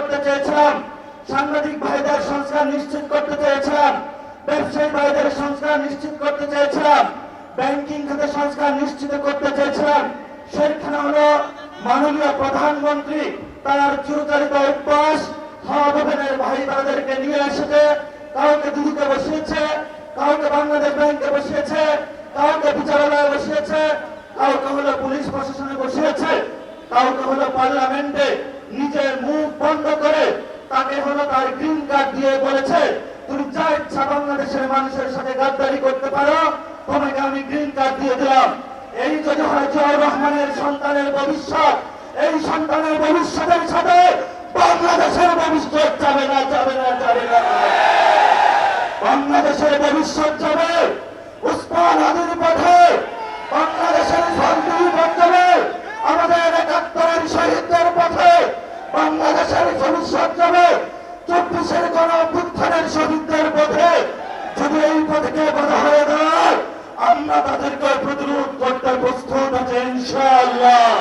করতে চেয়েছিলাম, সাংবাদিক ভাইদের সংস্কার নিশ্চিত করতে চেয়েছিলাম, ব্যবসায়ী ভাইদের সংস্কার নিশ্চিত করতে চেয়েছিলাম, ব্যাংকিং খাতে সংস্কার নিশ্চিত করতে চেয়েছিলাম। সেখানে হলো মাননীয় প্রধানমন্ত্রী তার চিরচারিত অভ্যাস সহভবনের ভাই তাদেরকে নিয়ে এসেছে, কাউকে দিদিতে বসিয়েছে, কাউকে বাংলাদেশ ব্যাংকে বসিয়েছে, কাউকে বিচারালয়ে বসিয়েছে, কাউকে হলো পুলিশ প্রশাসনে বসিয়েছে, কাউকে হলো পার্লামেন্টে নিজের মুখ বন্ধ করে তাকে হলো তার গ্রিন কার্ড দিয়ে বলেছে, তুমি যা ইচ্ছা বাংলাদেশের মানুষের সাথে গাদ্দারি করতে পারো, তোমাকে আমি গ্রিন কার্ড দিয়ে দিলাম। এই যদি হয় জিয়াউর রহমানের সন্তানের ভবিষ্যৎ, এই সন্তানের ভবিষ্যতের সাথে বাংলাদেশের ভবিষ্যৎ যাবে না, যাবে না, যাবে না। বাংলাদেশের ভবিষ্যৎ যাবে উসমান আলীর পথে, বাংলাদেশের শান্তির পথে, আমাদের ৭১-এর শহীদদের পথে। বাংলাদেশের ভবিষ্যৎ যাবে ২৪-এর গণ-অভ্যুত্থানের শহীদদের পথে। যদি এই পথকে বাধা হয়ে দাঁড়ায়, আমরা তাদেরকে প্রতিরোধ করতে প্রস্তুত আছি ইনশাআল্লাহ।